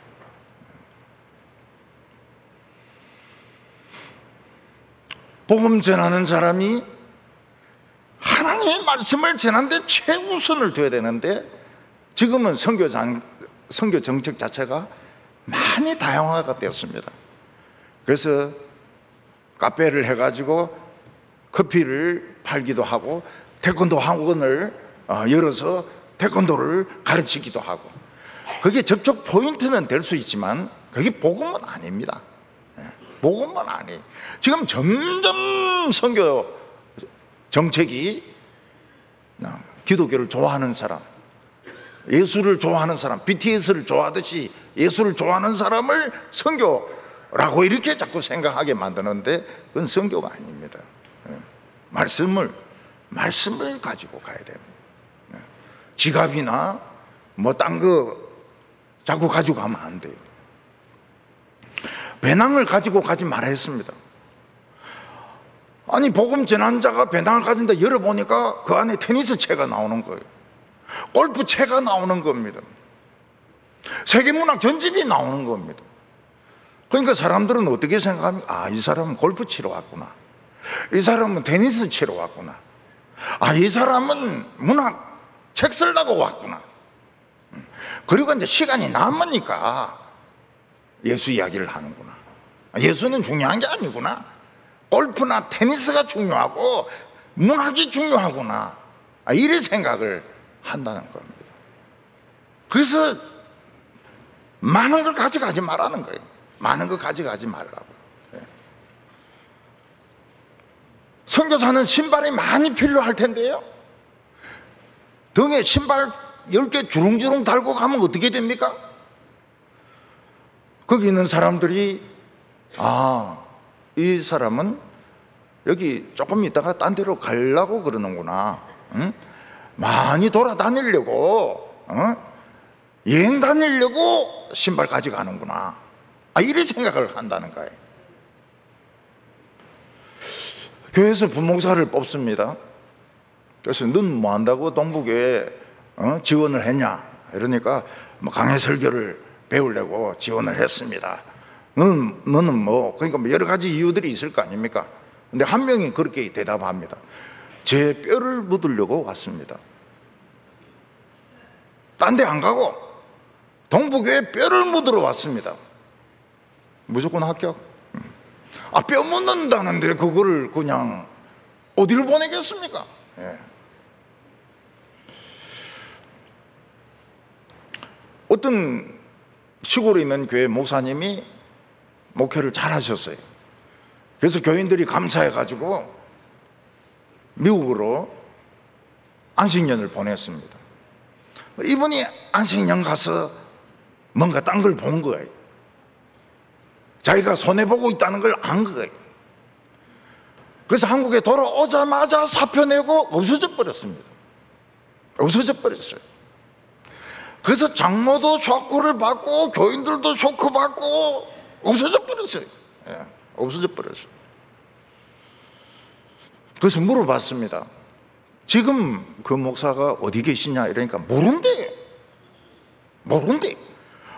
복음 전하는 사람이 하나님의 말씀을 전하는데 최우선을 둬야 되는데, 지금은 선교 정책 자체가 많이 다양화가 되었습니다. 그래서 카페를 해가지고 커피를 팔기도 하고, 태권도 학원을 열어서 태권도를 가르치기도 하고, 그게 접촉 포인트는 될 수 있지만 그게 복음은 아닙니다. 복음은 아니에요. 지금 점점 선교 정책이 기독교를 좋아하는 사람, 예수를 좋아하는 사람, BTS를 좋아하듯이 예수를 좋아하는 사람을 선교라고 이렇게 자꾸 생각하게 만드는데, 그건 선교가 아닙니다. 말씀을 가지고 가야 됩니다. 지갑이나 뭐 딴 거 자꾸 가지고 가면 안 돼요. 배낭을 가지고 가지 말아 했습니다. 아니, 복음 전환자가 배낭을 가진다 열어보니까 그 안에 테니스 채가 나오는 거예요. 골프 채가 나오는 겁니다. 세계문학 전집이 나오는 겁니다. 그러니까 사람들은 어떻게 생각합니까? 이 사람은 골프 치러 왔구나. 이 사람은 테니스 치러 왔구나. 이 사람은 문학 책 쓰려고 왔구나. 그리고 이제 시간이 남으니까 예수 이야기를 하는구나. 예수는 중요한 게 아니구나. 골프나 테니스가 중요하고 문학이 중요하구나. 이래 생각을 한다는 겁니다. 그래서 많은 걸 가져가지 말라는 거예요. 많은 걸 가져가지 말라고. 선교사는 신발이 많이 필요할 텐데요, 등에 신발 10개 주렁주렁 달고 가면 어떻게 됩니까? 거기 있는 사람들이 이 사람은 여기 조금 있다가 딴 데로 가려고 그러는구나. 많이 돌아다니려고, 여행 다니려고 신발 가져가는구나. 이런 생각을 한다는 거예요. 교회에서 부목사를 뽑습니다. 그래서 넌 뭐 한다고 동부교회 지원을 했냐? 이러니까 뭐 강해 설교를 배우려고 지원을 했습니다. 너는 뭐, 그러니까 여러 가지 이유들이 있을 거 아닙니까? 근데 한 명이 그렇게 대답합니다. 제 뼈를 묻으려고 왔습니다. 딴 데 안 가고 동부교회 뼈를 묻으러 왔습니다. 무조건 합격. 뼈 묻는다는데 그거를 그냥 어디를 보내겠습니까? 어떤 시골에 있는 교회 목사님이 목회를 잘 하셨어요. 그래서 교인들이 감사해가지고 미국으로 안식년을 보냈습니다. 이분이 안식년 가서 뭔가 딴 걸 본 거예요. 자기가 손해보고 있다는 걸 안 거예요. 그래서 한국에 돌아오자마자 사표 내고 없어져 버렸습니다. 없어져 버렸어요. 그래서 장로도 쇼크를 받고 교인들도 쇼크 받고 없어져 버렸어요. 없어져 버렸어요. 그래서 물어봤습니다. 지금 그 목사가 어디 계시냐 이러니까 모른대.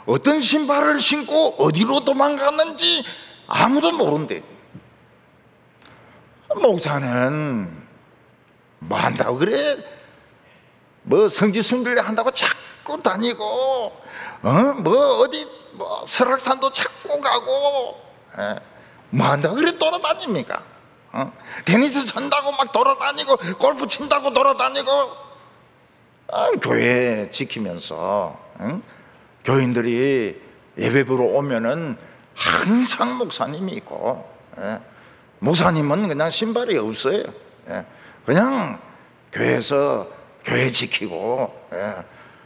어떤 신발을 신고 어디로 도망갔는지 아무도 모른대. 목사는 뭐 한다고 그래? 뭐 성지 순례 한다고 자꾸 다니고, 뭐 어디 뭐 설악산도 자꾸 가고, 뭐 한다고 그래 돌아다닙니까? 테니스 친다고 막 돌아다니고 골프 친다고 돌아다니고, 교회 지키면서 교인들이 예배보러 오면은 항상 목사님이 있고, 목사님은 그냥 신발이 없어요. 그냥 교회에서 교회 지키고,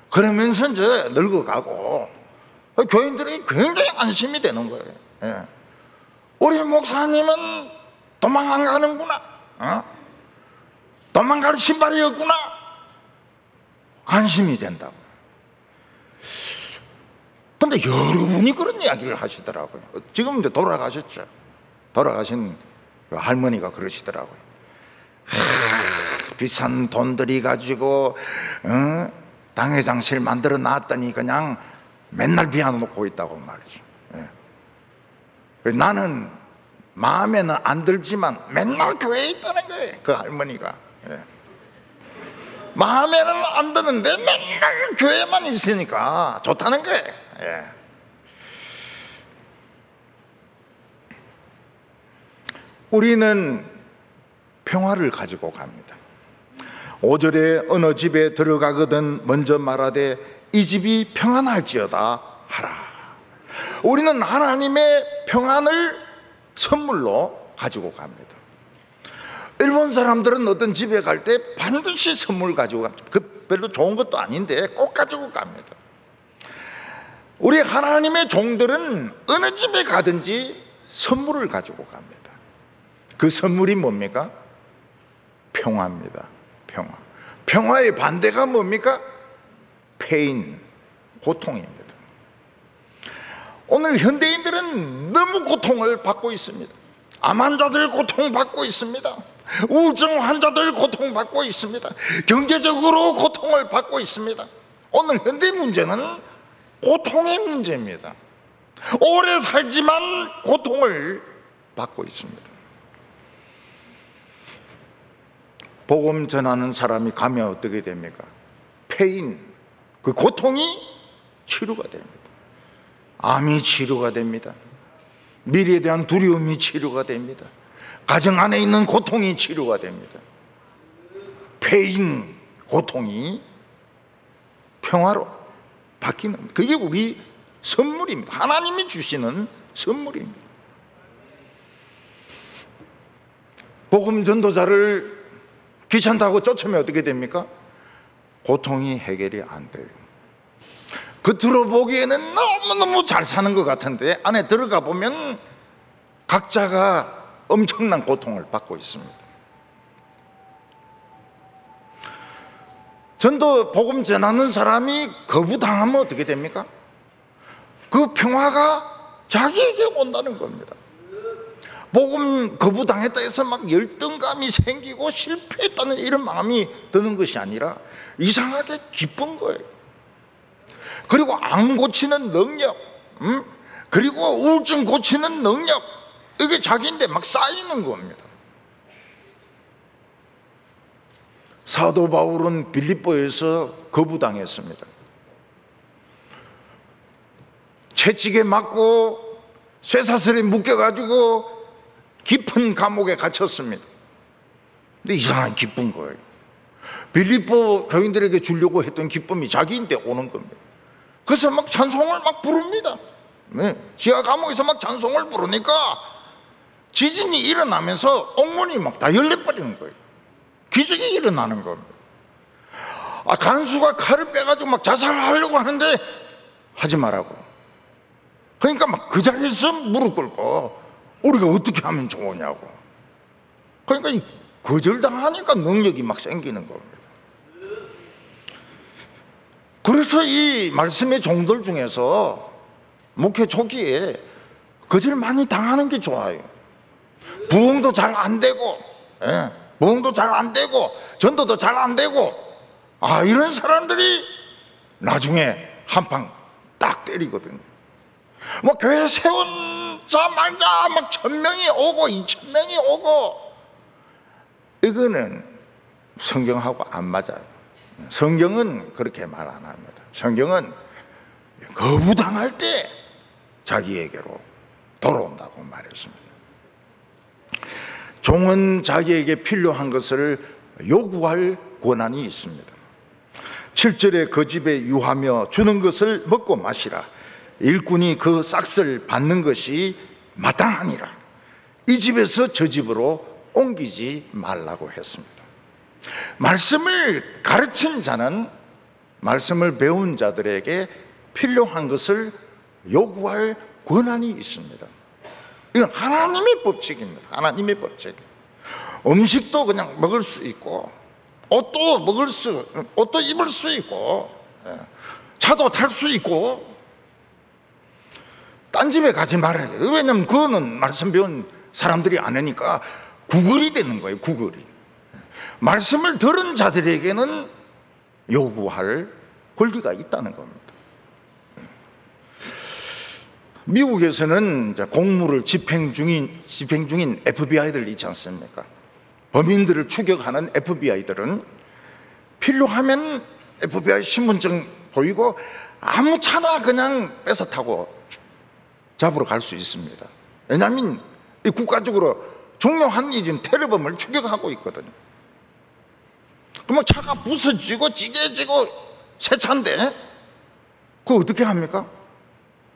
그러면서 이제 늙어가고, 교인들이 굉장히 안심이 되는 거예요. 우리 목사님은 도망 안 가는구나, 도망갈 신발이 없구나, 안심이 된다고. 근데 여러분이 그런 이야기를 하시더라고요. 지금 이제 돌아가셨죠. 돌아가신 그 할머니가 그러시더라고요. 비싼 돈 들이 가지고 당회장실 만들어 놨더니 그냥 맨날 비워놓고 있다고 말이죠. 나는 마음에는 안 들지만 맨날 교회에 있다는 거예요, 그 할머니가. 마음에는 안 드는데 맨날 교회만 있으니까 좋다는 거예요. 우리는 평화를 가지고 갑니다. 5절에 어느 집에 들어가거든 먼저 말하되 이 집이 평안할지어다 하라. 우리는 하나님의 평안을 선물로 가지고 갑니다. 일본 사람들은 어떤 집에 갈 때 반드시 선물 가지고 갑니다. 그 별로 좋은 것도 아닌데 꼭 가지고 갑니다. 우리 하나님의 종들은 어느 집에 가든지 선물을 가지고 갑니다. 그 선물이 뭡니까? 평화입니다. 평화. 평화의 반대가 뭡니까? 페인, 고통입니다. 오늘 현대인들은 너무 고통을 받고 있습니다. 암 환자들 고통받고 있습니다. 우울증 환자들 고통받고 있습니다. 경제적으로 고통을 받고 있습니다. 오늘 현대 문제는 고통의 문제입니다. 오래 살지만 고통을 받고 있습니다. 복음 전하는 사람이 가면 어떻게 됩니까? 페인, 그 고통이 치료가 됩니다. 암이 치료가 됩니다. 미래에 대한 두려움이 치료가 됩니다. 가정 안에 있는 고통이 치료가 됩니다. 페인, 고통이 평화로 바뀌는, 그게 우리 선물입니다. 하나님이 주시는 선물입니다. 복음 전도자를 귀찮다고 쫓으면 어떻게 됩니까? 고통이 해결이 안 돼요. 겉으로 보기에는 너무너무 잘 사는 것 같은데 안에 들어가 보면 각자가 엄청난 고통을 받고 있습니다. 전도 복음 전하는 사람이 거부당하면 어떻게 됩니까? 그 평화가 자기에게 온다는 겁니다. 복음 거부당했다 해서 막 열등감이 생기고 실패했다는 이런 마음이 드는 것이 아니라 이상하게 기쁜 거예요. 그리고 암 고치는 능력, 그리고 우울증 고치는 능력, 이게 자기인데 막 쌓이는 겁니다. 사도 바울은 빌립보에서 거부당했습니다. 채찍에 맞고 쇠사슬에 묶여가지고 깊은 감옥에 갇혔습니다. 근데 이상하게 기쁜 거예요. 빌립보 교인들에게 주려고 했던 기쁨이 자기인데 오는 겁니다. 그래서 막 찬송을 막 부릅니다. 지하 감옥에서 막 찬송을 부르니까 지진이 일어나면서 옥문이 막 다 열려버리는 거예요. 기적이 일어나는 겁니다. 간수가 칼을 빼가지고 막 자살하려고 하는데 하지 말라고. 그러니까 막 그 자리에서 무릎 꿇고 우리가 어떻게 하면 좋으냐고. 그러니까 거절당하니까 능력이 막 생기는 겁니다. 그래서 이 말씀의 종들 중에서 목회 초기에 거절 많이 당하는 게 좋아요. 부흥도 잘 안 되고, 부흥도 잘 안 되고, 전도도 잘 안 되고, 이런 사람들이 나중에 한방 딱 때리거든요. 뭐 교회 세운자마자 막 1000명이 오고 2000명이 오고, 이거는 성경하고 안 맞아요. 성경은 그렇게 말 안 합니다. 성경은 거부당할 때 자기에게로 돌아온다고 말했습니다. 종은 자기에게 필요한 것을 요구할 권한이 있습니다. 7절에 그 집에 유하며 주는 것을 먹고 마시라. 일꾼이 그 싹을 받는 것이 마땅하니라. 이 집에서 저 집으로 옮기지 말라고 했습니다. 말씀을 가르친 자는 말씀을 배운 자들에게 필요한 것을 요구할 권한이 있습니다. 이건 하나님의 법칙입니다. 하나님의 법칙. 음식도 그냥 먹을 수 있고, 옷도 입을 수 있고, 차도 탈 수 있고, 딴 집에 가지 말아야 돼요. 왜냐하면 그거는 말씀 배운 사람들이 안 하니까 구걸이 되는 거예요. 구걸이. 말씀을 들은 자들에게는 요구할 권리가 있다는 겁니다. 미국에서는 공무를 집행 중인 FBI들 있지 않습니까? 범인들을 추격하는 FBI들은 필요하면 FBI 신분증 보이고 아무 차나 그냥 뺏어 타고 잡으러 갈 수 있습니다. 왜냐하면 국가적으로 중요한 지금 테러범을 추격하고 있거든요. 그러면 차가 부서지고 찌개지고 새 차인데 그거 어떻게 합니까?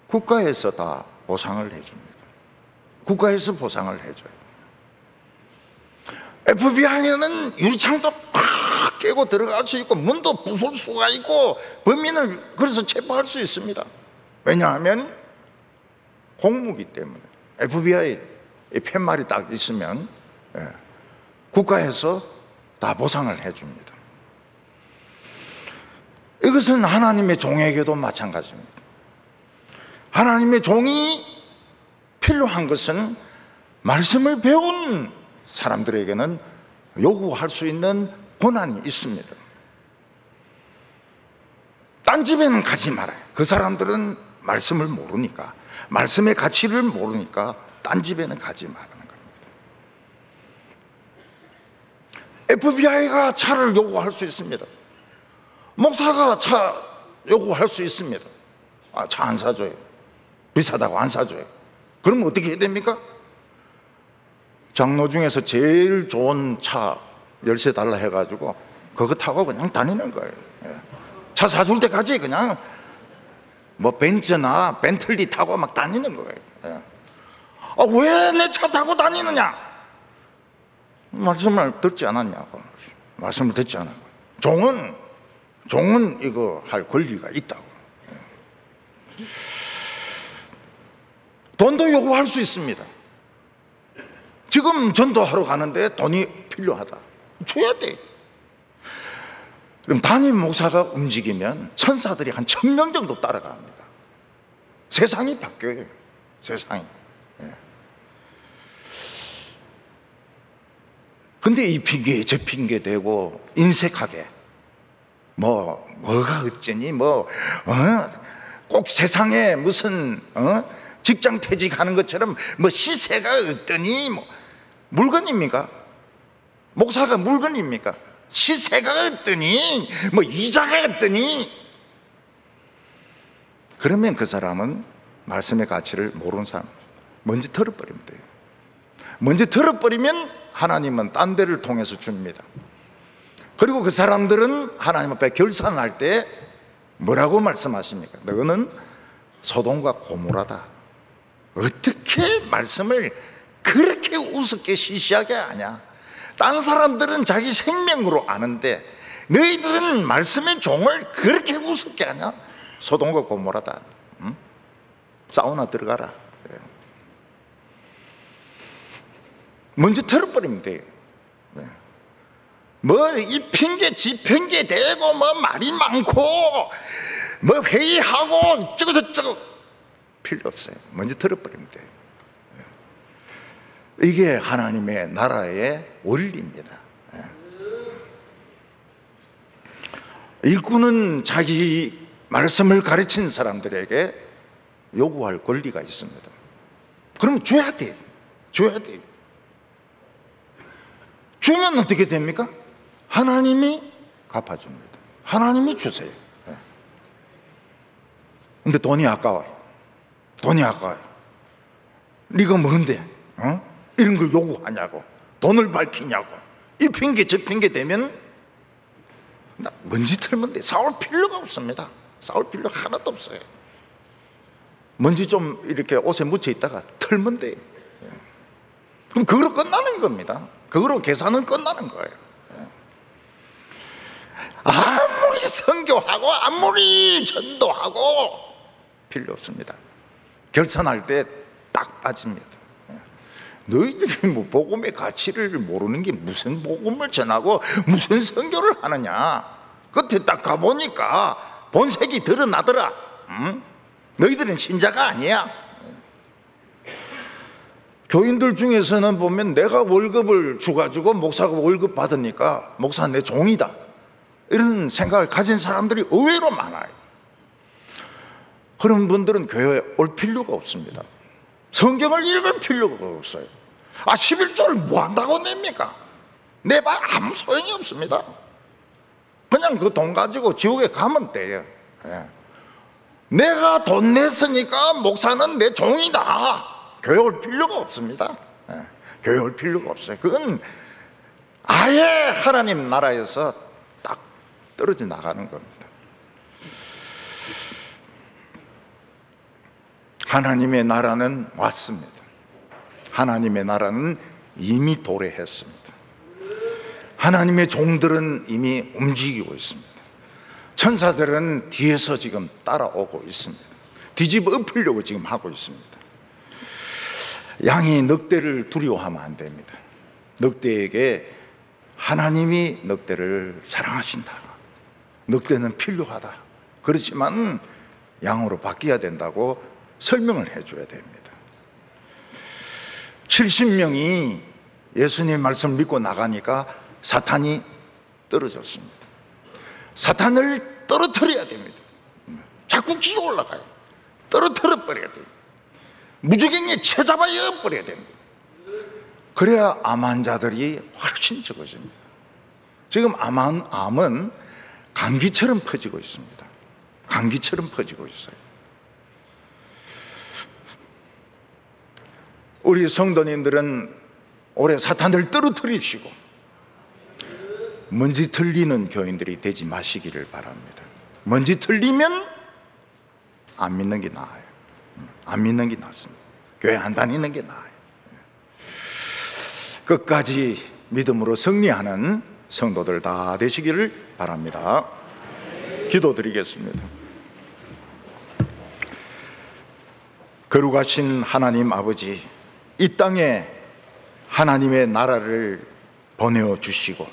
국가에서 다 보상을 해줍니다. 국가에서 보상을 해줘요. FBI는 유리창도 팍 깨고 들어갈 수 있고 문도 부술 수가 있고 범인을 그래서 체포할 수 있습니다. 왜냐하면 공무기 때문에. FBI 팻말이 딱 있으면 국가에서 다 보상을 해줍니다. 이것은 하나님의 종에게도 마찬가지입니다. 하나님의 종이 필요한 것은 말씀을 배운 사람들에게는 요구할 수 있는 권한이 있습니다. 딴 집에는 가지 말아요. 그 사람들은 말씀을 모르니까, 말씀의 가치를 모르니까 딴 집에는 가지 말라는 겁니다. FBI가 차를 요구할 수 있습니다. 목사가 차 요구할 수 있습니다. 차 안 사줘요. 비싸다고 안 사줘요. 그러면 어떻게 해야 됩니까? 장로 중에서 제일 좋은 차 열쇠 달라 해가지고 그거 타고 그냥 다니는 거예요. 차 사줄 때까지 그냥 뭐 벤츠나 벤틀리 타고 막 다니는 거예요. 왜 내 차 타고 다니느냐? 말씀을 듣지 않았냐고. 말씀을 듣지 않았고. 종은 이거 할 권리가 있다고. 돈도 요구할 수 있습니다. 지금 전도하러 가는데 돈이 필요하다. 줘야 돼. 그럼 담임 목사가 움직이면 천사들이 한 1000명 정도 따라갑니다. 세상이 바뀌어요. 세상이. 근데 이 핑계 저 핑계 대고 인색하게 뭐가 어쩌니 꼭 세상에 무슨 직장 퇴직하는 것처럼 시세가 어떠니 물건입니까? 목사가 물건입니까? 시세가 어떠니 이자가 어떠니? 그러면 그 사람은 말씀의 가치를 모르는 사람. 먼저 들어버리면 돼요. 먼저 들어버리면 하나님은 딴 데를 통해서 줍니다. 그리고 그 사람들은 하나님 앞에 결산할 때 뭐라고 말씀하십니까? 너는 소돔과 고모라다. 어떻게 말씀을 그렇게 우습게 시시하게 하냐? 딴 사람들은 자기 생명으로 아는데 너희들은 말씀의 종을 그렇게 우습게 하냐? 소돔과 고모라다. 사우나 들어가라. 먼저 들어버리면 돼요. 이 핑계 지 핑계 대고 말이 많고 회의하고 저거 필요 없어요. 먼저 들어버리면 돼요. 이게 하나님의 나라의 원리입니다. 일꾼은 자기 말씀을 가르친 사람들에게 요구할 권리가 있습니다. 그러면 줘야 돼요. 줘야 돼요. 주면 어떻게 됩니까? 하나님이 갚아줍니다. 하나님이 주세요. 근데 돈이 아까워요. 돈이 아까워요. 네가 뭔데 이런 걸 요구하냐고. 돈을 밝히냐고. 이 핑계 저 핑계 대면 먼지 털면 돼. 싸울 필요가 없습니다. 싸울 필요 하나도 없어요. 먼지 좀 이렇게 옷에 묻혀 있다가 털면 돼. 그럼 그거로 끝나는 겁니다. 그거로 계산은 끝나는 거예요. 아무리 선교하고 아무리 전도하고 필요 없습니다. 결산할 때 딱 빠집니다. 너희들이 뭐 복음의 가치를 모르는 게 무슨 복음을 전하고 무슨 선교를 하느냐. 끝에 딱 가보니까 본색이 드러나더라. 너희들은 신자가 아니야. 교인들 중에서는 보면 내가 월급을 줘가지고 목사가 월급 받으니까 목사 내 종이다, 이런 생각을 가진 사람들이 의외로 많아요. 그런 분들은 교회에 올 필요가 없습니다. 성경을 읽을 필요가 없어요. 11조를 뭐 한다고 냅니까? 내봐 아무 소용이 없습니다. 그냥 그 돈 가지고 지옥에 가면 돼요. 내가 돈 냈으니까 목사는 내 종이다. 교회 올 필요가 없습니다. 교회 올 필요가 없어요. 그건 아예 하나님 나라에서 딱 떨어져 나가는 겁니다. 하나님의 나라는 왔습니다. 하나님의 나라는 이미 도래했습니다. 하나님의 종들은 이미 움직이고 있습니다. 천사들은 뒤에서 지금 따라오고 있습니다. 뒤집어 엎으려고 지금 하고 있습니다. 양이 늑대를 두려워하면 안 됩니다. 늑대에게 하나님이 늑대를 사랑하신다, 늑대는 필요하다, 그렇지만 양으로 바뀌어야 된다고 설명을 해줘야 됩니다. 70명이 예수님 말씀을 믿고 나가니까 사탄이 떨어졌습니다. 사탄을 떨어뜨려야 됩니다. 자꾸 기어 올라가요. 떨어뜨려 버려야 돼요. 무적행에 채잡아야 버려야 됩니다. 그래야 암 환자들이 훨씬 적어집니다. 지금 암은 감기처럼 퍼지고 있습니다. 감기처럼 퍼지고 있어요. 우리 성도님들은 올해 사탄을 떨어뜨리시고 먼지 털리는 교인들이 되지 마시기를 바랍니다. 먼지 털리면 안 믿는 게 나아요. 안 믿는 게 낫습니다. 교회 안 다니는 게 나아요. 끝까지 믿음으로 승리하는 성도들 다 되시기를 바랍니다. 기도드리겠습니다. 거룩하신 하나님 아버지, 이 땅에 하나님의 나라를 보내어 주시고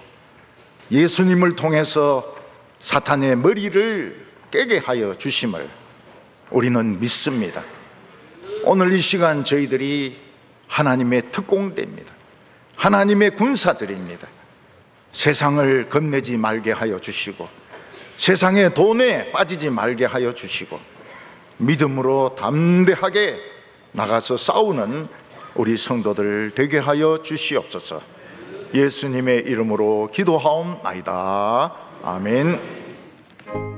예수님을 통해서 사탄의 머리를 깨게 하여 주심을 우리는 믿습니다. 오늘 이 시간 저희들이 하나님의 특공대입니다. 하나님의 군사들입니다. 세상을 겁내지 말게 하여 주시고 세상의 돈에 빠지지 말게 하여 주시고 믿음으로 담대하게 나가서 싸우는 우리 성도들 되게 하여 주시옵소서. 예수님의 이름으로 기도하옵나이다. 아멘.